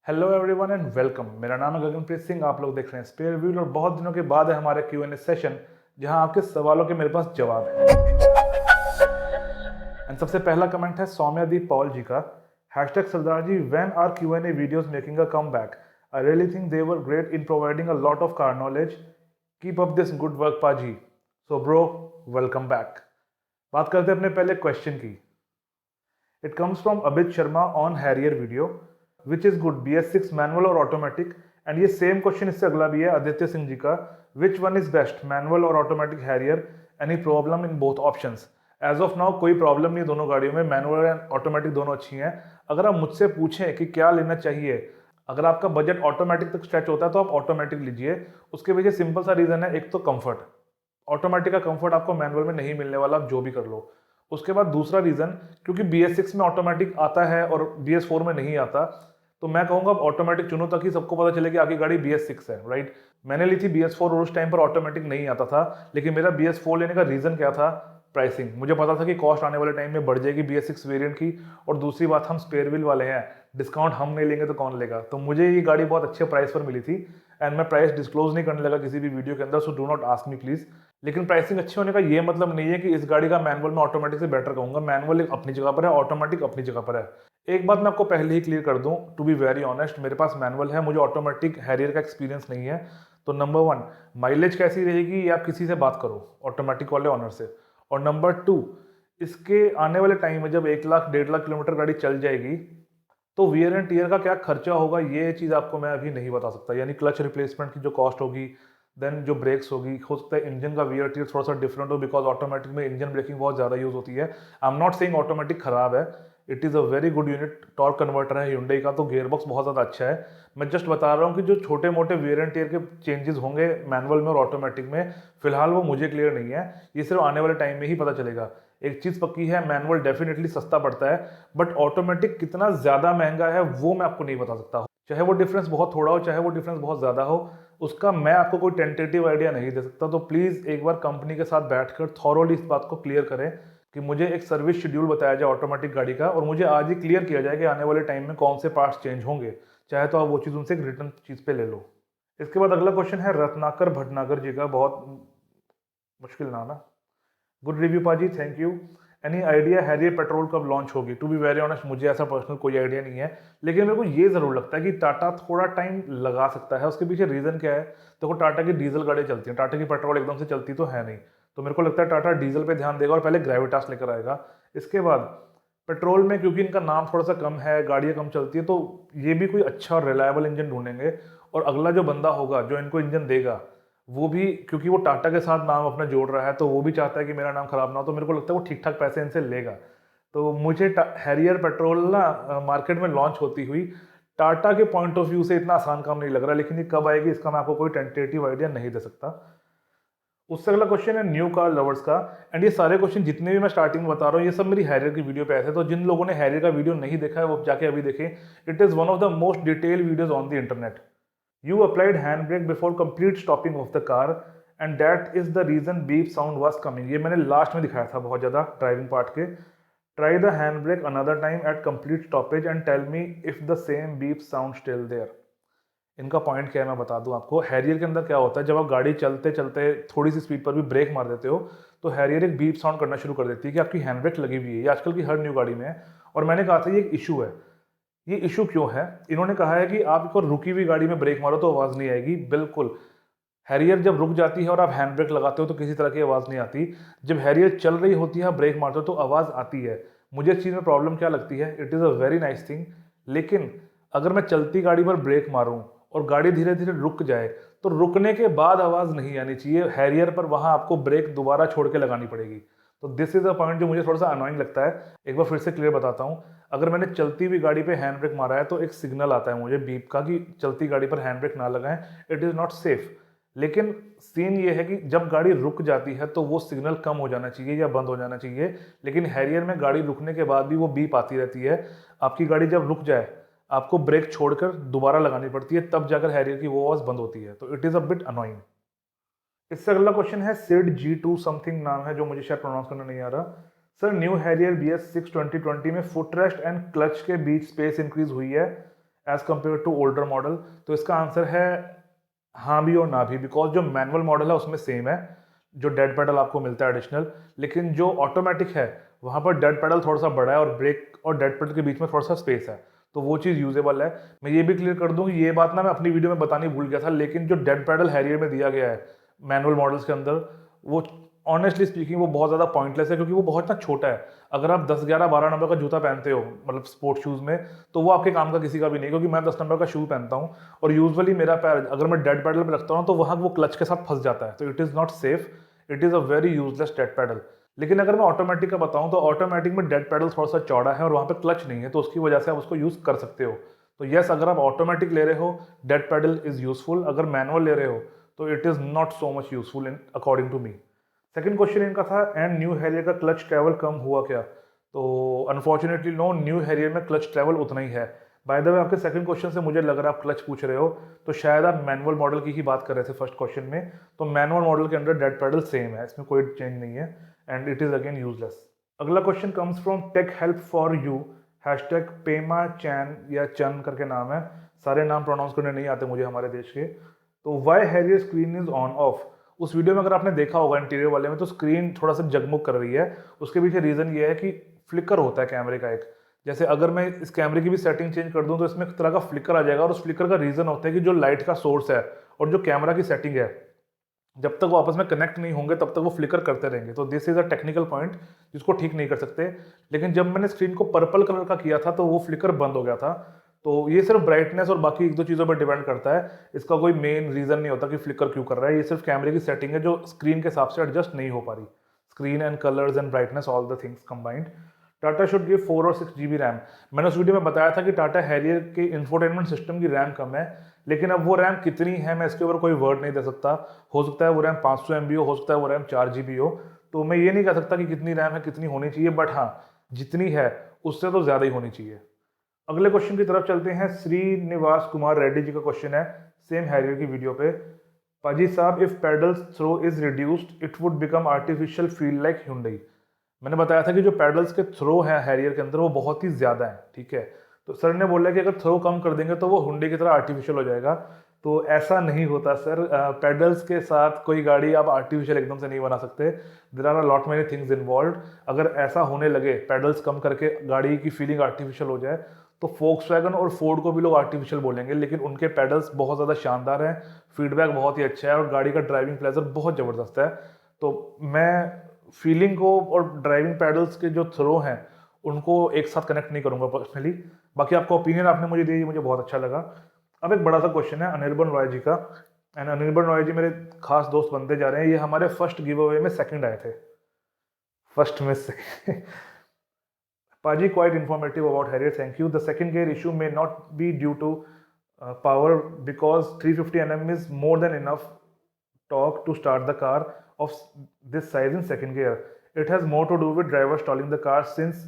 Hello everyone and welcome. मेरा नाम है गगनप्रीत सिंह। आप लोग देख रहे हैं स्पेयर व्हील और बहुत दिनों के बाद है हमारे Q&A सेशन जहां आपके सवालों के मेरे पास जवाब है। एंड सबसे पहला कमेंट है सौम्यादीप पॉल जी का। Hashtag Sardar ji, when are Q&A videos making a come back? I really think they were great in providing a lot of car knowledge. Keep up this good work paaji. So bro, welcome back. बात करते हैं अपने पहले question की। It comes from Abid Sharma on Harrier video, which is good, BS6 manual और automatic। And ये same question इससे अगला भी है आदित्य सिंह जी का। Which one is best, manual और automatic Harrier? Any problem in both options? As of now कोई problem नहीं दोनों गाड़ियों में, मैनुअल एंड ऑटोमेटिक दोनों अच्छी हैं। अगर आप मुझसे पूछें कि क्या लेना चाहिए, अगर आपका बजट ऑटोमेटिक तक स्ट्रेच होता है तो आप ऑटोमेटिक लीजिए। उसके पीछे सिंपल सा रीजन है, एक तो कंफर्ट। ऑटोमेटिक का कंफर्ट आपको मैनुअल में नहीं मिलने वाला, आप जो भी कर लो। उसके बाद दूसरा रीजन, क्योंकि BS6 में ऑटोमेटिक आता है और BS4 में नहीं आता, तो मैं कहूंगा आप ऑटोमेटिक चुनो ताकि सबको पता चले कि आपकी गाड़ी BS6 है, राइट। मैंने ली थी BS4 और उस टाइम पर ऑटोमेटिक नहीं आता था, लेकिन मेरा BS4 लेने का रीजन क्या था? प्राइसिंग। मुझे पता था कि कॉस्ट आने वाले टाइम में बढ़ जाएगी BS6 वेरिएंट की, और दूसरी बात, हम स्पेयर व्हील वाले हैं, डिस्काउंट हम नहीं लेंगे तो कौन लेगा। तो मुझे ये गाड़ी बहुत अच्छे प्राइस पर मिली थी। एंड मैं प्राइस डिस्क्लोज नहीं करने लगा किसी भी वीडियो के अंदर, so do not ask me please. लेकिन प्राइसिंग अच्छी होने का ये मतलब नहीं है कि इस गाड़ी का मैनुअल में ऑटोमेटिक से बेटर कहूंगा। मैनुअल एक अपनी जगह पर है, ऑटोमेटिक अपनी जगह पर है। एक बात मैं आपको पहले ही क्लियर कर दूं, टू बी वेरी ऑनेस्ट, मेरे पास मैनुअल है, मुझे ऑटोमेटिक हैरियर का एक्सपीरियंस नहीं है। तो नंबर वन, माइलेज कैसी रहेगी ये आप किसी से बात करो, ऑटोमेटिक वाले ऑनर से। और नंबर टू, इसके आने वाले टाइम में जब 1 लाख 1.5 लाख किलोमीटर गाड़ी चल जाएगी तो वियर एंड टीयर का क्या खर्चा होगा, ये चीज़ आपको मैं अभी नहीं बता सकता। यानी क्लच रिप्लेसमेंट की जो कॉस्ट होगी, देन जो ब्रेक्स होगी, हो सकता है इंजन का वियर टीयर थोड़ा सा डिफरेंट हो, बिकॉज ऑटोमेटिक में इंजन ब्रेकिंग बहुत ज़्यादा यूज होती है। I am not saying automatic खराब है, it is a very good unit. Torque converter है Hyundai का, तो गियरबॉक्स बहुत ज़्यादा अच्छा है। मैं जस्ट बता रहा हूँ कि जो छोटे मोटे वियर एंड टीयर के चेंजेस होंगे मैनुअल में और ऑटोमेटिक में, फिलहाल वो मुझे क्लियर नहीं है, ये सिर्फ आने वाले टाइम में ही पता चलेगा। एक चीज़ पक्की है, मैनुअल डेफिनेटली सस्ता पड़ता है, बट ऑटोमेटिक कितना ज़्यादा महंगा है वो मैं आपको नहीं बता सकता। चाहे वो डिफरेंस बहुत थोड़ा हो, चाहे वो डिफरेंस बहुत ज़्यादा हो, उसका मैं आपको कोई टेंटेटिव आइडिया नहीं दे सकता। तो प्लीज़ एक बार कंपनी के साथ बैठकर थॉरोली इस बात को क्लियर करें कि मुझे एक सर्विस शेड्यूल बताया जाए ऑटोमेटिक गाड़ी का, और मुझे आज ही क्लियर किया जाए कि आने वाले टाइम में कौन से पार्ट्स चेंज होंगे। चाहे तो आप वो चीज़ उनसे एक रिटर्न चीज़ पे ले लो। इसके बाद अगला क्वेश्चन है रत्नाकर भटनागर जी का, बहुत मुश्किल नाम है। गुड रिव्यू पाजी, thank you. Any idea Harrier petrol कब लॉन्च होगी? टू बी वेरी ऑनेस्ट, मुझे ऐसा पर्सनल कोई आइडिया नहीं है, लेकिन मेरे को ये जरूर लगता है कि टाटा थोड़ा टाइम लगा सकता है। उसके पीछे रीजन क्या है? देखो, टाटा की डीजल गाड़ी चलती है, टाटा की पेट्रोल एकदम से चलती तो है नहीं। तो मेरे को लगता है टाटा डीजल पे ध्यान देगा और पहले ग्रेविटास लेकर आएगा। इसके बाद पेट्रोल में, क्योंकि इनका नाम थोड़ा सा कम है, गाड़ियाँ कम चलती है, तो ये भी कोई अच्छा और रिलायबल इंजन ढूंढेंगे। और अगला जो बंदा होगा जो इनको इंजन देगा, वो भी, क्योंकि वो टाटा के साथ नाम अपना जोड़ रहा है, तो वो भी चाहता है कि मेरा नाम खराब ना हो, तो मेरे को लगता है वो ठीक ठाक पैसे इनसे लेगा। तो मुझे हैरियर पेट्रोल ना मार्केट में लॉन्च होती हुई टाटा के पॉइंट ऑफ व्यू से इतना आसान काम नहीं लग रहा, लेकिन ये कब आएगी इसका मैं आपको कोई टेंटेटिव आइडिया नहीं दे सकता। उससे अगला क्वेश्चन है न्यू कार लवर्स का। एंड ये सारे क्वेश्चन जितने भी मैं स्टार्टिंग में बता रहा हूँ, ये सब मेरी हैरियर की वीडियो पे आए थे, तो जिन लोगों ने हैरियर का वीडियो नहीं देखा है वो जाके अभी देखें। It is one of the most detail videos on the internet. You applied handbrake before complete stopping of the car and that is the reason beep sound was coming। ये मैंने लास्ट में दिखाया था बहुत ज़्यादा ड्राइविंग पार्ट के। Try the handbrake another time at complete stoppage and tell me if the same beep sound still there। इनका point क्या है मैं बता दूं आपको। हैरियर के अंदर क्या होता है, जब आप गाड़ी चलते चलते थोड़ी सी स्पीड पर भी ब्रेक मार देते हो तो हैरियर एक बीप साउंड करना शुरू कर देती है कि आपकी हैंड ब्रेक लगी हुई है। ये आजकल की हर न्यू गाड़ी में है, और मैंने कहा था ये एक इशू है। ये इशू क्यों है? इन्होंने कहा है कि आप एक रुकी हुई गाड़ी में ब्रेक मारो तो आवाज़ नहीं आएगी। बिल्कुल, हैरियर जब रुक जाती है और आप हैंड ब्रेक लगाते हो तो किसी तरह की आवाज़ नहीं आती। जब हैरियर चल रही होती है, आप ब्रेक मारते हो तो आवाज़ आती है। मुझे इस चीज़ में प्रॉब्लम क्या लगती है, it is a very nice thing, लेकिन अगर मैं चलती गाड़ी पर ब्रेक मारूं और गाड़ी धीरे धीरे रुक जाए तो रुकने के बाद आवाज़ नहीं आनी चाहिए हैरियर पर, वहाँ आपको ब्रेक दोबारा छोड़ के लगानी पड़ेगी। तो दिस इज़ अ पॉइंट जो मुझे थोड़ा सा अनोइंग लगता है। एक बार फिर से क्लियर बताता हूँ, अगर मैंने चलती हुई गाड़ी पे हैंड ब्रेक मारा है तो एक सिग्नल आता है मुझे बीप का कि चलती गाड़ी पर हैंड ब्रेक ना लगाएं, इट इज़ नॉट सेफ। लेकिन सीन ये है कि जब गाड़ी रुक जाती है तो वो सिग्नल कम हो जाना चाहिए या बंद हो जाना चाहिए, लेकिन हैरियर में गाड़ी रुकने के बाद भी वो बीप आती रहती है। आपकी गाड़ी जब रुक जाए आपको ब्रेक छोड़कर दोबारा लगानी पड़ती है, तब जाकर हैरियर की वो आवाज़ बंद होती है। तो it is a bit annoying. इससे अगला क्वेश्चन है सिड G2 समथिंग नाम है, जो मुझे शायद प्रोनाउंस करना नहीं आ रहा। सर, न्यू हैरियर BS6 2020 में फुट रेस्ट एंड क्लच के बीच स्पेस इंक्रीज हुई है as compare to older model? तो इसका आंसर है हाँ भी और ना भी, बिकॉज जो मैनुअल मॉडल है उसमें सेम है, जो डेड पेडल आपको मिलता है एडिशनल, लेकिन जो ऑटोमेटिक है वहाँ पर डेड पेडल थोड़ा सा बड़ा है और ब्रेक और डेड पेडल के बीच में थोड़ा सा स्पेस है, तो वो चीज़ यूजेबल है। मैं ये भी क्लियर कर दूँ कि ये बात ना मैं अपनी वीडियो में बतानी भूल गया था, लेकिन जो डेड पेडल हैरियर में दिया गया है मैनुअल मॉडल्स के अंदर, वो ऑनेस्टली स्पीकिंग वो बहुत ज़्यादा पॉइंटलेस है, क्योंकि वो बहुत ना छोटा है। अगर आप 10, 11, 12 नंबर का जूता पहनते हो मतलब स्पोर्ट्स शूज़ में, तो वो आपके काम का किसी का भी नहीं, क्योंकि मैं 10 नंबर का शू पहनता हूँ और यूजुअली मेरा पैर अगर मैं डेड पैडल पे रखता हूँ तो वहाँ वो क्लच के साथ फंस जाता है, तो it is not safe, it is a very useless dead pedal. लेकिन अगर मैं ऑटोमेटिक का बताऊँ तो ऑटोमेटिक में डेड पैडल थोड़ा सा चौड़ा है और वहाँ पे क्लच नहीं है, तो उसकी वजह से आप उसको यूज़ कर सकते हो। तो यस, अगर आप ऑटोमेटिक ले रहे हो डेड पैडल इज़ यूजफुल, अगर मैनुअल ले रहे हो तो it is not so much useful in according to me. Second question इनका था एंड न्यू हैरियर का क्लच ट्रैवल कम हुआ क्या? तो अनफॉर्चुनेटली नो, न्यू हैरियर में क्लच ट्रैवल उतना ही है। बाय द वे, आपके सेकंड क्वेश्चन से मुझे लग रहा है आप क्लच पूछ रहे हो, तो शायद आप मैनुअल मॉडल की ही बात कर रहे थे फर्स्ट क्वेश्चन में। तो मैनुअल मॉडल के अंदर डेड पैडल सेम है, इसमें कोई चेंज नहीं है and it is again useless. अगला question comes from Tech Help for you, hashtag Pema Chain या चन करके नाम है, सारे नाम प्रोनाउंस करने नहीं आते मुझे हमारे देश के। तो why Harrier screen is on off? उस वीडियो में अगर आपने देखा होगा इंटीरियर वाले में, तो स्क्रीन थोड़ा सा जगमग कर रही है। उसके पीछे रीज़न ये है कि फ्लिकर होता है कैमरे का एक, जैसे अगर मैं इस कैमरे की भी सेटिंग चेंज कर दूं तो इसमें एक तरह का फ्लिकर आ जाएगा, और उस फ्लिकर का रीज़न होता है कि जो लाइट का सोर्स है और जो कैमरा की सेटिंग है, जब तक वो आपस में कनेक्ट नहीं होंगे तब तक वो फ्लिकर करते रहेंगे। तो this is a technical point जिसको ठीक नहीं कर सकते। लेकिन जब मैंने स्क्रीन को पर्पल कलर का किया था तो वो फ्लिकर बंद हो गया था। तो ये सिर्फ ब्राइटनेस और बाकी एक दो चीज़ों पर डिपेंड करता है, इसका कोई मेन रीज़न नहीं होता कि फ्लिकर क्यों कर रहा है। ये सिर्फ कैमरे की सेटिंग है जो स्क्रीन के हिसाब से एडजस्ट नहीं हो पा रही, screen and colours and brightness all the things combined. Tata should give 4 और 6 GB रैम। मैंने उस वीडियो में बताया था कि टाटा हैरियर के इंफोटेनमेंट सिस्टम की रैम कम है, लेकिन अब वो रैम कितनी है मैं इसके ऊपर कोई वर्ड नहीं दे सकता। हो सकता है वो रैम 500 MB हो सकता है वो रैम 4 GB हो, तो मैं ये नहीं कह सकता कि कितनी रैम है कितनी होनी चाहिए, बट हाँ जितनी है उससे तो ज़्यादा ही होनी चाहिए। अगले क्वेश्चन की तरफ चलते हैं। श्रीनिवास कुमार रेड्डी जी का क्वेश्चन है सेम हैरियर की वीडियो पे। पाजी साहब, if pedals throw is reduced it would become artificial feel like Hyundai। मैंने बताया था कि जो पैडल्स के थ्रो है हैरियर के अंदर वो बहुत ही ज़्यादा है, ठीक है। तो सर ने बोला कि अगर थ्रो कम कर देंगे तो वो Hyundai की तरह आर्टिफिशियल हो जाएगा। तो ऐसा नहीं होता सर, पैडल्स के साथ कोई गाड़ी आप आर्टिफिशियल एकदम से नहीं बना सकते। There are a lot many things involve. अगर ऐसा होने लगे पैडल्स कम करके गाड़ी की फीलिंग आर्टिफिशियल हो जाए तो फोक्सवैगन और फोर्ड को भी लोग आर्टिफिशियल बोलेंगे, लेकिन उनके पैडल्स बहुत ज़्यादा शानदार हैं, फीडबैक बहुत ही अच्छा है और गाड़ी का ड्राइविंग प्लेजर बहुत ज़बरदस्त है। तो मैं फीलिंग को और ड्राइविंग पैडल्स के जो थ्रो हैं उनको एक साथ कनेक्ट नहीं करूंगा पर्सनली। बाकी आपका ओपिनियन आपने मुझे दी, मुझे बहुत अच्छा लगा। अब एक बड़ा सा क्वेश्चन है अनिर्बन रॉय जी का, एंड अनिर्बन रॉय जी मेरे खास दोस्त बनते जा रहे हैं। ये हमारे फर्स्ट गिव अवे में सेकंड आए थे, फर्स्ट में से। Paji, quite informative about Harrier, thank you. The second gear issue may not be due to power, because 350 Nm is more than enough torque to start the car of this size in second gear. It has more to do with driver stalling the car, since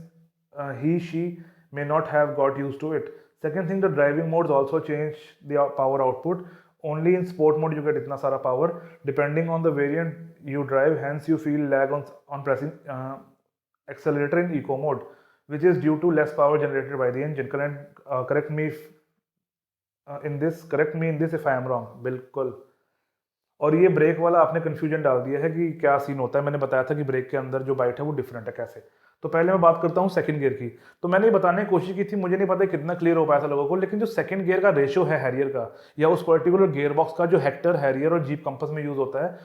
she may not have got used to it. Second thing, the driving modes also change the power output. Only in sport mode you get itna sara power. Depending on the variant you drive, hence you feel lag on pressing accelerator in eco mode, which is due to less power generated by the engine. Correct me in this if I am wrong. बिल्कुल। और ये break वाला आपने confusion डाल दिया है कि क्या सीन होता है। मैंने बताया था कि ब्रेक के अंदर जो बाइट है वो डिफरेंट है कैसे। तो पहले मैं बात करता हूँ सेकंड गियर की। तो मैंने ये बताने की कोशिश की थी, मुझे नहीं पता कितना क्लियर हो पाया था लोगों को, लेकिन जो सेकंड गियर का रेशियो है हैरियर का, या उस पर्टिकुलर गियर बॉक्स का जो हेक्टर, हैरियर और जीप कंपास में यूज होता है,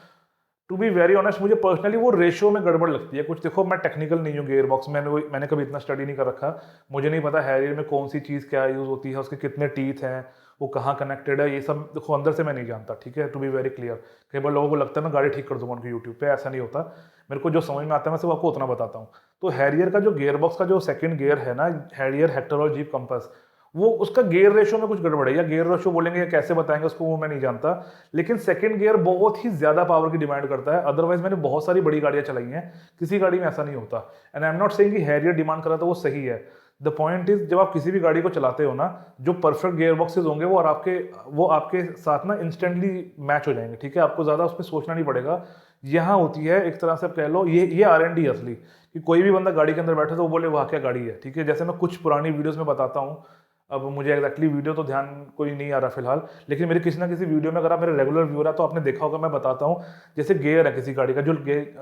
टू बी वेरी ऑनेस्ट मुझे पर्सनली वो रेशियो में गड़बड़ लगती है कुछ। देखो मैं टेक्निकल नहीं हूँ गियर बॉक्स, मैंने कभी इतना स्टडी नहीं कर रखा, मुझे नहीं पता हैरियर में कौन सी चीज़ क्या यूज़ होती है, उसके कितने टीथ हैं, वो कहाँ कनेक्टेड है, ये सब देखो अंदर से मैं नहीं जानता, ठीक है, टू बी वेरी क्लियर। कई बार लोगों को लगता है मैं गाड़ी ठीक कर दूंगा उनके यूट्यूब पे, ऐसा नहीं होता। मेरे को जो समझ में आता है मैं सिर्फ आपको उतना बताता हूँ। तो हैरियर का जो गियर बॉक्स का जो सेकंड गियर है ना, हैरियर, हेक्टर और जीप कंपास, वो उसका गियर रेशियो में कुछ गड़बड़ है, या गियर रेशियो बोलेंगे या कैसे बताएंगे उसको वो मैं नहीं जानता, लेकिन सेकंड गियर बहुत ही ज्यादा पावर की डिमांड करता है। अदरवाइज मैंने बहुत सारी बड़ी गाड़ियां चलाई हैं, किसी गाड़ी में ऐसा नहीं होता। And I am not saying कि हैरियर डिमांड कर रहा था वो सही है। द पॉइंट इज, जब आप किसी भी गाड़ी को चलाते हो ना, जो परफेक्ट गियर बॉक्सेज होंगे वो आपके साथ ना इंस्टेंटली मैच हो जाएंगे, ठीक है, आपको ज्यादा उसमें सोचना नहीं पड़ेगा। यहाँ होती है एक तरह से आप कह लो, ये R&D असली, कि कोई भी बंदा गाड़ी के अंदर बैठे तो वो बोले वाह क्या गाड़ी है, ठीक है। जैसे मैं कुछ पुरानी वीडियोस में बताता हूँ, अब मुझे एग्जैक्टली वीडियो तो ध्यान कोई नहीं आ रहा फिलहाल, लेकिन मेरे किसी ना किसी वीडियो में अगर आप मेरे रेगुलर व्यूअर है तो आपने देखा होगा, मैं बताता हूँ। जैसे गियर है किसी गाड़ी का, जो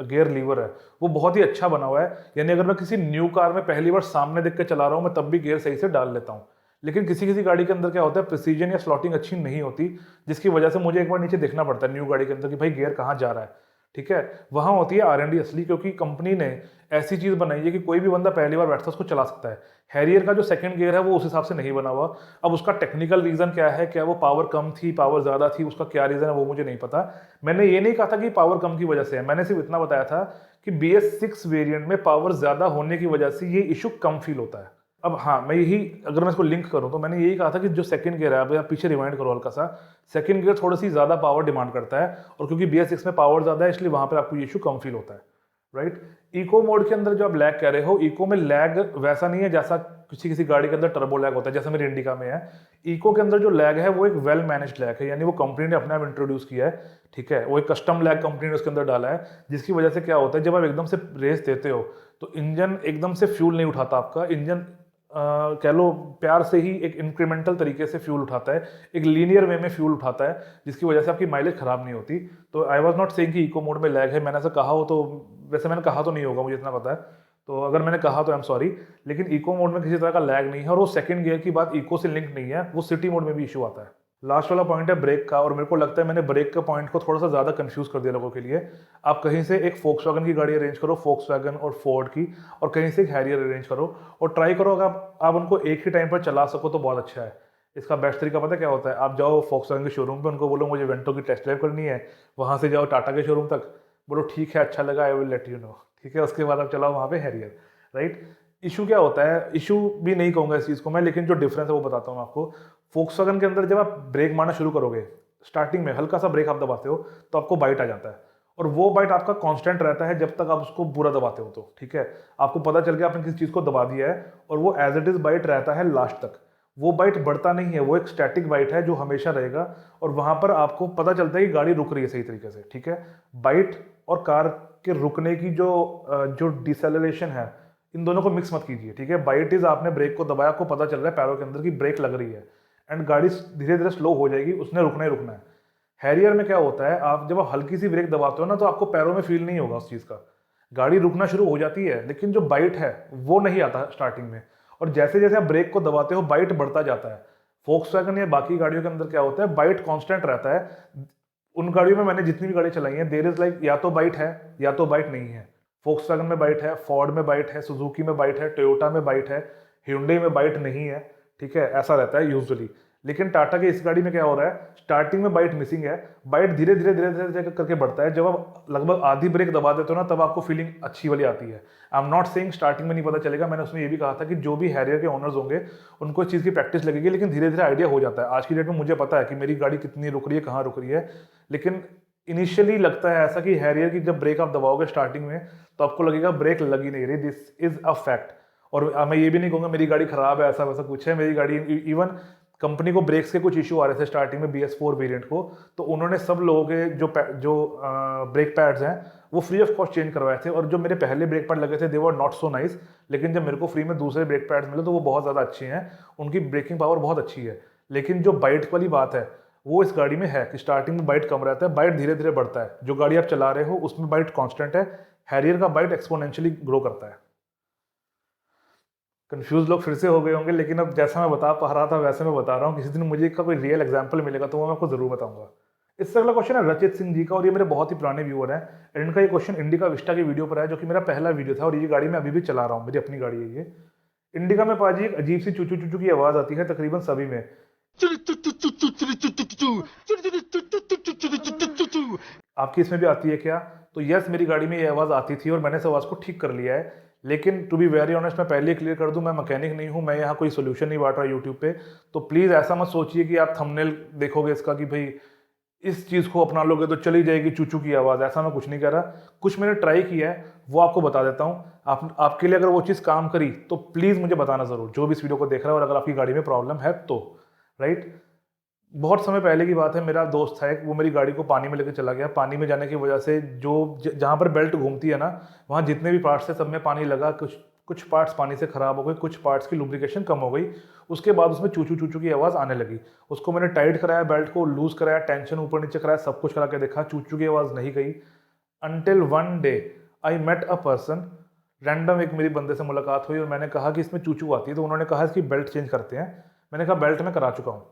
गियर लीवर है वो बहुत ही अच्छा बना हुआ है, यानी अगर मैं किसी न्यू कार में पहली बार सामने देख के चला रहा हूँ मैं तब भी गियर सही से डाल लेता हूँ। लेकिन किसी किसी गाड़ी के अंदर क्या होता है, प्रिसीजन या स्लॉटिंग अच्छी नहीं होती, जिसकी वजह से मुझे एक बार नीचे देखना पड़ता है न्यू गाड़ी के अंदर कि भाई गियर कहाँ जा रहा है। ठीक है, वहाँ होती है R&D असली, क्योंकि कंपनी ने ऐसी चीज़ बनाई है कि कोई भी बंदा पहली बार बैठता है उसको चला सकता है। हैरियर का जो सेकंड गियर है वो उस हिसाब से नहीं बना हुआ। अब उसका टेक्निकल रीज़न क्या है, क्या वो पावर कम थी, पावर ज़्यादा थी, उसका क्या रीज़न है वो मुझे नहीं पता। मैंने ये नहीं कहा था कि पावर कम की वजह से है, मैंने सिर्फ इतना बताया था कि BS6 वेरिएंट में पावर ज़्यादा होने की वजह से ये इशू कम फील होता है। अब हाँ, मैं यही अगर मैं इसको लिंक करूँ तो मैंने यही कहा था कि जो सेकंड गियर है, अब आप पीछे रिवाइंड करो हल्का सा, सेकंड गियर थोड़ी सी ज़्यादा पावर डिमांड करता है, और क्योंकि BS6 में पावर ज़्यादा है इसलिए वहाँ पर आपको ये इशू कम फील होता है, राइट। इको मोड के अंदर जो आप लैग कह रहे हो, इको में लैग वैसा नहीं है जैसा किसी किसी गाड़ी के अंदर टर्बो लैग होता है, जैसा मेरी इंडिका में है। इको के अंदर जो लैग है वो एक वेल मैनेज्ड लैग है, यानी वो कंपनी ने अपने आप इंट्रोड्यूस किया है। ठीक है, वो एक कस्टम लैग कंपनी ने उसके अंदर डाला है, जिसकी वजह से क्या होता है, जब आप एकदम से रेस देते हो तो इंजन एकदम से फ्यूल नहीं उठाता आपका इंजन, कह लो प्यार से ही एक इंक्रीमेंटल तरीके से फ्यूल उठाता है, एक लीनियर वे में फ्यूल उठाता है, जिसकी वजह से आपकी माइलेज खराब नहीं होती। तो आई वॉज नॉट सेइंग कि इको मोड में लैग है, मैंने ऐसा कहा हो तो, वैसे मैंने कहा तो नहीं होगा, मुझे इतना पता है, तो अगर मैंने कहा तो आई एम सॉरी। लेकिन इको मोड में किसी तरह का लैग नहीं है, और वो सेकंड गियर की बात इको से लिंक नहीं है, वो सिटी मोड में भी इशू आता है। लास्ट वाला पॉइंट है ब्रेक का, और मेरे को लगता है मैंने ब्रेक का पॉइंट को थोड़ा सा ज़्यादा कंफ्यूज कर दिया लोगों के लिए। आप कहीं से एक फोक्सवैगन की गाड़ी अरेंज करो, फोक्सवैगन और फोर्ड की, और कहीं से एक हैरियर अरेंज करो, और ट्राई करो अगर आप उनको एक ही टाइम पर चला सको तो बहुत अच्छा है। इसका बेस्ट तरीका पता है क्या होता है, आप जाओ फोक्सवैगन के शोरूम पे, उनको बोलो मुझे वेंटो की टेस्ट ड्राइव करनी है, वहाँ से जाओ टाटा के शोरूम तक, बोलो ठीक है अच्छा लगा, I will let you know, ठीक है, उसके बाद आप चलाओ वहाँ पे हैरियर, राइट। इशू क्या होता है, इशू भी नहीं कहूँगा इस चीज़ को मैं, लेकिन जो डिफरेंस है वो बताता हूँ आपको। फोक्सवैगन के अंदर जब आप ब्रेक मारना शुरू करोगे, स्टार्टिंग में हल्का सा ब्रेक आप दबाते हो तो आपको बाइट आ जाता है, और वो बाइट आपका कांस्टेंट रहता है जब तक आप उसको पूरा दबाते हो तो, ठीक है। आपको पता चल गया आपने किसी चीज़ को दबा दिया है, और वो एज इट इज़ बाइट रहता है लास्ट तक, वो बाइट बढ़ता नहीं है, वो एक स्टैटिक बाइट है जो हमेशा रहेगा, और वहाँ पर आपको पता चलता है कि गाड़ी रुक रही है सही तरीके से, ठीक है। बाइट और कार के रुकने की जो डिसेलरेशन है, इन दोनों को मिक्स मत कीजिए, ठीक है। बाइट इज आपने ब्रेक को दबाया, आपको पता चल रहा है पैरों के अंदर की ब्रेक लग रही है, एंड गाड़ी धीरे धीरे स्लो हो जाएगी, उसने रुकना ही रुकना है। हैरियर में क्या होता है, आप जब आप हल्की सी ब्रेक दबाते हो ना तो आपको पैरों में फील नहीं होगा उस चीज़ का, गाड़ी रुकना शुरू हो जाती है, लेकिन जो बाइट है वो नहीं आता स्टार्टिंग में, और जैसे जैसे आप ब्रेक को दबाते हो बाइट बढ़ता जाता है। फोक्सवैगन या बाकी गाड़ियों के अंदर क्या होता है, बाइट कांस्टेंट रहता है। उन गाड़ियों में मैंने जितनी भी गाड़ी चलाई है, देयर इज लाइक या तो बाइट है या तो बाइट नहीं है। फोक्सवैगन में बाइट है, फोर्ड में बाइट है, सुजुकी में बाइट है, टोयोटा में बाइट है, hyundai में बाइट नहीं है, ठीक है, ऐसा रहता है यूजुअली। लेकिन टाटा की इस गाड़ी में क्या हो रहा है, स्टार्टिंग में बाइट मिसिंग है, बाइट धीरे धीरे धीरे धीरे करके बढ़ता है, जब आप लगभग आधी ब्रेक दबा देते हो ना तब आपको फीलिंग अच्छी वाली आती है। I am not saying starting में नहीं पता चलेगा, मैंने उसमें ये भी कहा था कि जो भी हैरियर के ओनर्स होंगे उनको इस चीज़ की प्रैक्टिस लगेगी, लेकिन धीरे धीरे आइडिया हो जाता है। आज की डेट में मुझे पता है कि मेरी गाड़ी कितनी रुक रही है, कहाँ रुक रही है, लेकिन इनिशियली लगता है ऐसा कि हैरियर की जब ब्रेक आप दबाओगे स्टार्टिंग में तो आपको लगेगा ब्रेक लगी नहीं रही, दिस इज अ फैक्ट। और मैं ये भी नहीं कहूँगा मेरी गाड़ी खराब है, ऐसा वैसा कुछ है, मेरी गाड़ी इवन कंपनी को ब्रेक्स के कुछ इशू आ रहे थे स्टार्टिंग में BS4 वेरिएंट को, तो उन्होंने सब लोगों के जो ब्रेक पैड्स हैं वो फ्री ऑफ कॉस्ट चेंज करवाए थे, और जो मेरे पहले ब्रेक पैड लगे थे दे वर नॉट सो नाइस, लेकिन जब मेरे को फ्री में दूसरे ब्रेक पैड्स मिले तो वो बहुत ज़्यादा अच्छे हैं, उनकी ब्रेकिंग पावर बहुत अच्छी है। लेकिन जो बाइट वाली बात है वो इस गाड़ी में है कि स्टार्टिंग में बाइट कम रहता है, बाइट धीरे धीरे बढ़ता है, जो गाड़ी आप चला रहे हो उसमें बाइट कांस्टेंट है, हैरियर का बाइट एक्सपोनेंशियली ग्रो करता है। कंफ्यूज लोग फिर से हो गए होंगे, लेकिन अब जैसा मैं बता पा रहा था वैसे मैं बता रहा हूँ, किसी दिन मुझे इसका कोई रियल एग्जाम्पल मिलेगा तो मैं आपको जरूर बताऊंगा। इससे अगला क्वेश्चन है रचित सिंह जी का, और ये मेरे बहुत ही पुराने व्यूअर हैं, और इनका ये क्वेश्चन इंडिका विस्टा की वीडियो पर है, जो कि मेरा पहला वीडियो था, और ये गाड़ी मैं अभी भी चला रहा हूँ, मेरी अपनी गाड़ी है ये। इंडिका में पाजी एक अजीब सी चूचू चूचू की आवाज आती है तकरीबन सभी में। आपकी इसमें भी आती है क्या? तो यस, मेरी गाड़ी में ये आवाज़ आती थी और मैंने इस आवाज़ को ठीक कर लिया है, लेकिन टू बी वेरी ऑनेस्ट मैं पहले क्लियर कर दूं, मैं मैकेनिक नहीं हूं, मैं यहाँ कोई सोल्यूशन नहीं बांट रहा यूट्यूब पे, तो प्लीज़ ऐसा मत सोचिए कि आप थंबनेल देखोगे इसका कि भाई इस चीज़ को अपना लोगे तो चली जाएगी चूचू की आवाज़, ऐसा मैं कुछ नहीं कह रहा। कुछ मैंने ट्राई किया है वो आपको बता देता हूँ, आपके लिए अगर वो चीज़ काम करी तो प्लीज़ मुझे बताना ज़रूर, जो भी इस वीडियो को देख रहा है, और अगर आपकी गाड़ी में प्रॉब्लम है तो, राइट। बहुत समय पहले की बात है, मेरा दोस्त था एक, वो मेरी गाड़ी को पानी में लेकर चला गया, पानी में जाने की वजह से जो जहाँ पर बेल्ट घूमती है ना, वहाँ जितने भी पार्ट्स थे सब में पानी लगा, कुछ पार्ट्स पानी से ख़राब हो गए, कुछ पार्ट्स की लुब्रिकेशन कम हो गई। उसके बाद उसमें चूचू चूचू की आवाज़ आने लगी। उसको मैंने टाइट कराया, बेल्ट को लूज़ कराया, टेंशन ऊपर नीचे कराया, सब कुछ करा के देखा, चूचू की आवाज़ नहीं गई। Until one day I met a person, random एक मेरी बंदे से मुलाकात हुई और मैंने कहा कि इसमें चूचू आती है, तो उन्होंने कहा इसकी बेल्ट चेंज करते हैं। मैंने कहा बेल्ट मैं करा चुका हूँ।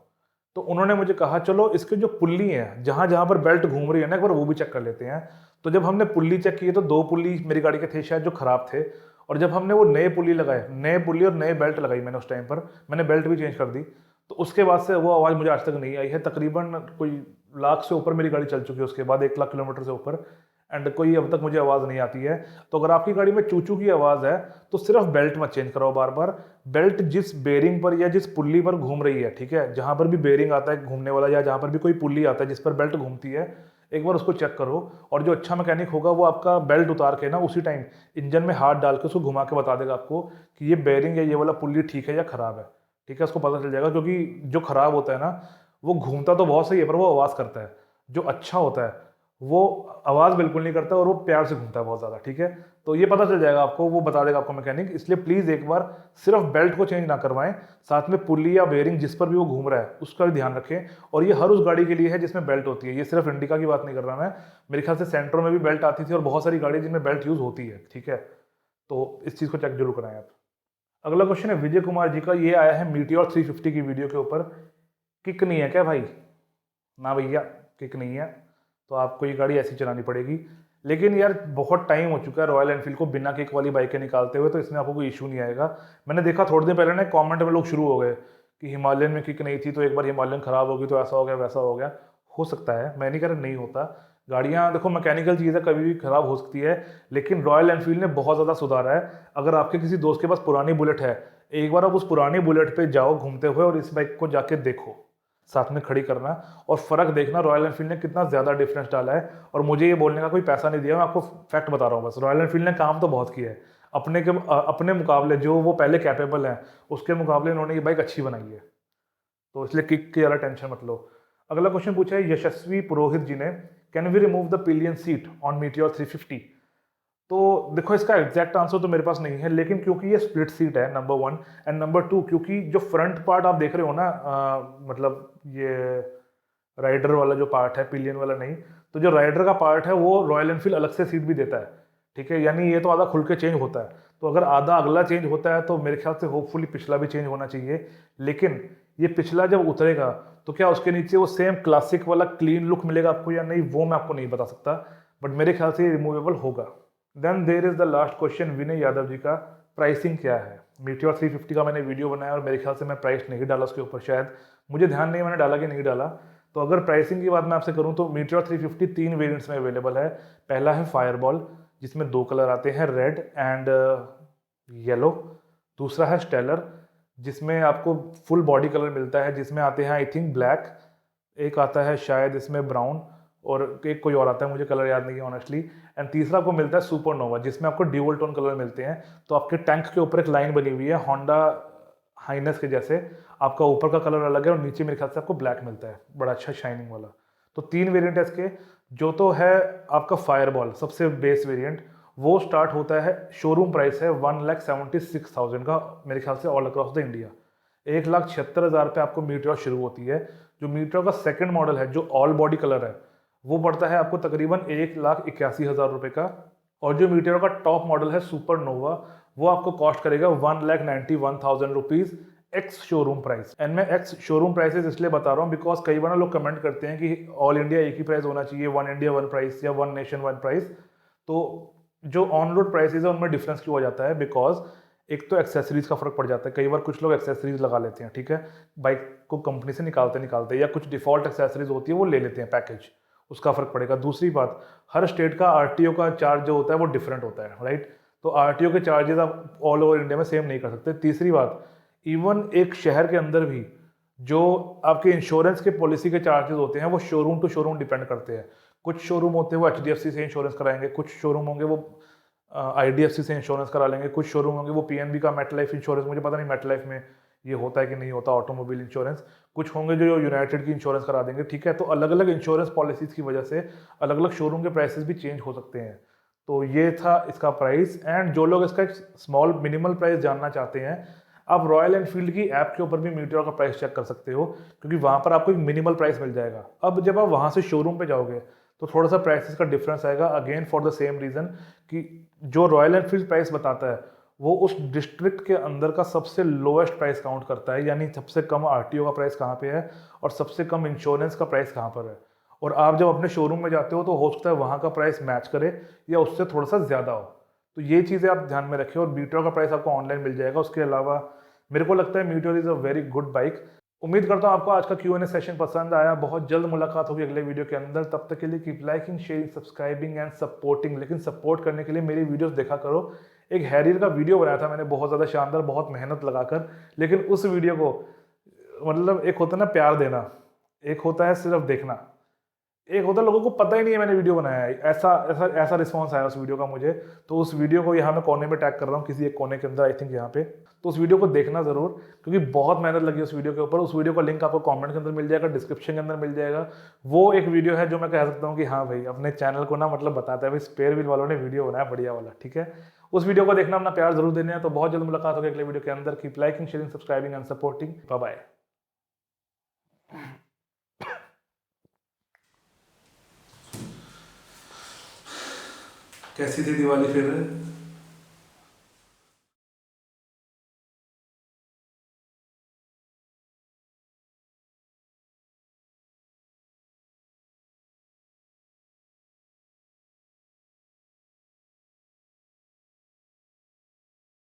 तो उन्होंने मुझे कहा चलो इसके जो पुल्ली है, जहाँ जहाँ पर बेल्ट घूम रही है ना, एक बार वो भी चेक कर लेते हैं। तो जब हमने पुल्ली चेक किए तो 2 पुल्ली मेरी गाड़ी के थे शायद जो खराब थे, और जब हमने वो नए पुल्ली लगाए, नए पुल्ली और नए बेल्ट लगाई मैंने उस टाइम पर, मैंने बेल्ट भी चेंज कर दी, तो उसके बाद से वो आवाज़ मुझे आज तक नहीं आई है। तकरीबन कोई लाख से ऊपर मेरी गाड़ी चल चुकी है उसके बाद, 1 लाख किलोमीटर से ऊपर, एंड कोई अब तक मुझे आवाज़ नहीं आती है। तो अगर आपकी गाड़ी में चूचू की आवाज़ है तो सिर्फ बेल्ट मत चेंज कराओ बार बार। बेल्ट जिस बेरिंग पर या जिस पुल्ली पर घूम रही है, ठीक है, जहाँ पर भी बेरिंग आता है घूमने वाला या जहाँ पर भी कोई पुल्ली आता है जिस पर बेल्ट घूमती है, एक बार उसको चेक करो। और जो अच्छा मैकेनिक होगा वो आपका बेल्ट उतार के ना उसी टाइम इंजन में हाथ डाल के उसको घुमा के बता देगा आपको कि ये बेरिंग या ये वाला पुल्ली ठीक है या ख़राब है। ठीक है, उसको पता चल जाएगा, क्योंकि जो ख़राब होता है ना वो घूमता तो बहुत सही है पर वो आवाज़ करता है। जो अच्छा होता है वो आवाज़ बिल्कुल नहीं करता और वो प्यार से घूमता है बहुत ज़्यादा। ठीक है, तो ये पता चल जाएगा आपको, वो बता देगा आपको मैकेनिक। इसलिए प्लीज़ एक बार सिर्फ बेल्ट को चेंज ना करवाएं, साथ में पुल्ली या बेयरिंग जिस पर भी वो घूम रहा है उसका भी ध्यान रखें। और ये हर उस गाड़ी के लिए है जिसमें बेल्ट होती है, ये सिर्फ इंडिका की बात नहीं कर रहा मैं, मेरे ख्याल से सेंट्रो में भी बेल्ट आती थी और बहुत सारी गाड़ी जिनमें बेल्ट यूज़ होती है। ठीक है, तो इस चीज़ को चेक जरूर कराएं आप। अगला क्वेश्चन है विजय कुमार जी का, ये आया है मीटियोर 350 की वीडियो के ऊपर। किक नहीं है क्या भाई? ना भैया, किक नहीं है, तो आपको ये गाड़ी ऐसी चलानी पड़ेगी। लेकिन यार बहुत टाइम हो चुका है रॉयल एनफील्ड को बिना किक वाली बाइकें निकालते हुए, तो इसमें आपको कोई इशू नहीं आएगा। मैंने देखा थोड़े दिन पहले ना कमेंट में लोग शुरू हो गए कि हिमालयन में किक नहीं थी तो एक बार हिमालयन ख़राब होगी तो ऐसा हो गया वैसा हो गया। हो सकता है, मैं नहीं कह रहा नहीं होता। गाड़ियाँ देखो मैकेनिकल चीज़ है, कभी भी ख़राब हो सकती है, लेकिन रॉयल एनफील्ड ने बहुत ज़्यादा सुधारा है। अगर आपके किसी दोस्त के पास पुरानी बुलेट है, एक बार आप उस पुरानी बुलेट पे जाओ घूमते हुए और इस बाइक को जाके देखो, साथ में खड़ी करना और फ़र्क देखना रॉयल एनफील्ड ने कितना ज़्यादा डिफरेंस डाला है। और मुझे ये बोलने का कोई पैसा नहीं दिया, मैं आपको फैक्ट बता रहा हूँ बस। रॉयल एनफील्ड ने काम तो बहुत किया है, अपने मुकाबले जो वो पहले कैपेबल हैं उसके मुकाबले इन्होंने ये बाइक अच्छी बनाई है, तो इसलिए किक की ज़्यादा टेंशन मत लो। अगला क्वेश्चन पूछा है यशस्वी पुरोहित जी ने, can we remove the pillion seat on Meteor 350? तो देखो इसका एग्जैक्ट आंसर तो मेरे पास नहीं है, लेकिन क्योंकि ये स्प्लिट सीट है नंबर 1, एंड नंबर 2 क्योंकि जो फ्रंट पार्ट आप देख रहे हो ना, मतलब ये राइडर वाला जो पार्ट है, पिलियन वाला नहीं, तो जो राइडर का पार्ट है वो रॉयल एनफील्ड अलग से सीट भी देता है। ठीक है, यानी ये तो आधा खुल के चेंज होता है, तो अगर आधा अगला चेंज होता है तो मेरे ख्याल से होपफुली पिछला भी चेंज होना चाहिए। लेकिन ये पिछला जब उतरेगा तो क्या उसके नीचे वो सेम क्लासिक वाला क्लीन लुक मिलेगा आपको या नहीं, वो मैं आपको नहीं बता सकता, बट मेरे ख्याल से ये रिमूवेबल होगा। Then there is the last question Vinay Yadav ji का, प्राइसिंग क्या है? मीटियोर 350 का मैंने वीडियो बनाया और मेरे ख्याल से मैं प्राइस नहीं डाला उसके ऊपर, शायद मुझे ध्यान नहीं मैंने डाला कि नहीं डाला। तो अगर प्राइसिंग की बात मैं आपसे करूं तो मीटियोर 350 3 वेरिएंट्स में अवेलेबल है। पहला है फायरबॉल जिसमें 2 कलर आते हैं, रेड एंड येलो। दूसरा है स्टेलर जिसमें आपको फुल बॉडी कलर मिलता है, जिसमें आते हैं आई थिंक ब्लैक, एक आता है शायद इसमें ब्राउन, और एक कोई और आता है मुझे कलर याद नहीं है ऑनेस्टली। एंड तीसरा आपको मिलता है सुपरनोवा जिसमें आपको ड्यूअल टोन कलर मिलते हैं। तो आपके टैंक के ऊपर एक लाइन बनी हुई है होंडा हाइनेस के जैसे, आपका ऊपर का कलर अलग है और नीचे मेरे ख्याल से आपको ब्लैक मिलता है, बड़ा अच्छा शाइनिंग वाला। तो 3 वेरिएंट है इसके। जो तो है आपका फायरबॉल सबसे बेस वेरिएंट, वो स्टार्ट होता है, शोरूम प्राइस है 1,76,000 का मेरे ख्याल से ऑल अक्रॉस द इंडिया। 1,76,000 पे आपको मीटियोर शुरू होती है। जो मीटियोर का सेकंड मॉडल है जो ऑल बॉडी कलर है वो पड़ता है आपको तकरीबन 1,81,000 रुपये का। और जो मीटियोर का टॉप मॉडल है सुपरनोवा वो आपको कॉस्ट करेगा 1,91,000 rupees ex showroom price. And मैं एक्स शोरूम प्राइसेस इसलिए बता रहा हूँ बिकॉज कई बार लोग कमेंट करते हैं कि ऑल इंडिया एक ही प्राइस होना चाहिए, वन इंडिया वन प्राइस या वन नेशन वन प्राइस। तो जो ऑन रोड प्राइसेस है उनमें डिफरेंस क्यों हो जाता है? बिकॉज एक तो एक्सेसरीज का फर्क पड़ जाता है, कई बार कुछ लोग एक्सेसरीज लगा लेते हैं, ठीक है, बाइक को कंपनी से निकालते निकालते, या कुछ डिफॉल्ट एक्सेसरीज होती है वो ले लेते हैं पैकेज, उसका फर्क पड़ेगा। दूसरी बात, हर स्टेट का आरटीओ का चार्ज जो होता है वो डिफरेंट होता है, राइट? तो आरटीओ के चार्जेस आप ऑल ओवर इंडिया में सेम नहीं कर सकते। तीसरी बात, इवन एक शहर के अंदर भी जो आपके इंश्योरेंस के पॉलिसी के चार्जेस होते हैं वो शोरूम टू शोरूम डिपेंड करते हैं। कुछ शोरूम होते हैं वो एचडीएफसी से इंश्योरेंस कराएंगे, कुछ शोरूम होंगे वो आईडीएफसी से इंश्योरेंस करा लेंगे, कुछ शोरूम होंगे वो पीएनबी का मेट लाइफ इंश्योरेंस, मुझे पता नहीं मेट लाइफ में ये होता है कि नहीं होता ऑटोमोबाइल इंश्योरेंस, कुछ होंगे जो यूनाइटेड की इंश्योरेंस करा देंगे, ठीक है। तो अलग अलग इंश्योरेंस पॉलिसीज की वजह से अलग अलग शोरूम के प्राइसेस भी चेंज हो सकते हैं। तो ये था इसका प्राइस। एंड जो लोग इसका एक स्मॉल मिनिमल प्राइस जानना चाहते हैं, आप रॉयल एनफील्ड की ऐप के ऊपर भी मीटियोर का प्राइस चेक कर सकते हो, क्योंकि वहाँ पर आपको एक मिनिमल प्राइस मिल जाएगा। अब जब आप वहाँ से शोरूम पे जाओगे तो थोड़ा सा प्राइसेस का डिफरेंस आएगा, again for the same reason कि जो रॉयल एनफील्ड प्राइस बताता है वो उस डिस्ट्रिक्ट के अंदर का सबसे लोएस्ट प्राइस काउंट करता है, यानी सबसे कम आरटीओ का प्राइस कहाँ पे है और सबसे कम इंश्योरेंस का प्राइस कहाँ पर है। और आप जब अपने शोरूम में जाते हो तो हो सकता है वहाँ का प्राइस मैच करे या उससे थोड़ा सा ज़्यादा हो। तो ये चीज़ें आप ध्यान में रखें। और मीटियोर का प्राइस आपको ऑनलाइन मिल जाएगा। उसके अलावा मेरे को लगता है meteor is a very good bike. उम्मीद करता हूँ आपको आज का Q&A सेशन पसंद आया। बहुत जल्द मुलाकात होगी अगले वीडियो के अंदर। तब तक के लिए keep liking, sharing, subscribing and supporting. लेकिन सपोर्ट करने के लिए मेरी वीडियोस देखा करो। एक हैरियर का वीडियो बनाया था मैंने, बहुत ज़्यादा शानदार, बहुत मेहनत लगाकर। लेकिन उस वीडियो को मतलब एक होता है ना प्यार देना, एक होता है सिर्फ देखना, एक होता है लोगों को पता ही नहीं है मैंने वीडियो बनाया है। ऐसा ऐसा ऐसा रिस्पॉन्स आया उस वीडियो का मुझे। तो उस वीडियो को यहाँ मैं कोने में टैग कर रहा हूँ, किसी एक कोने के अंदर, आई थिंक यहाँ पे। तो उस वीडियो को देखना ज़रूर, क्योंकि बहुत मेहनत लगी उस वीडियो के ऊपर। उस वीडियो का लिंक आपको कमेंट के अंदर मिल जाएगा, डिस्क्रिप्शन के अंदर मिल जाएगा। वो एक वीडियो है जो मैं कह सकता हूँ कि हाँ भाई, अपने चैनल को ना मतलब बताता है भाई स्पेयर व्हील वालों ने वीडियो बनाया बढ़िया वाला, ठीक है। उस वीडियो को देखना, अपना प्यार जरूर देना है। तो बहुत जल्द मुलाकात होगी अगले वीडियो के अंदर। Keep liking, sharing, subscribing and supporting. Bye bye. कैसी थी दिवाली फिर?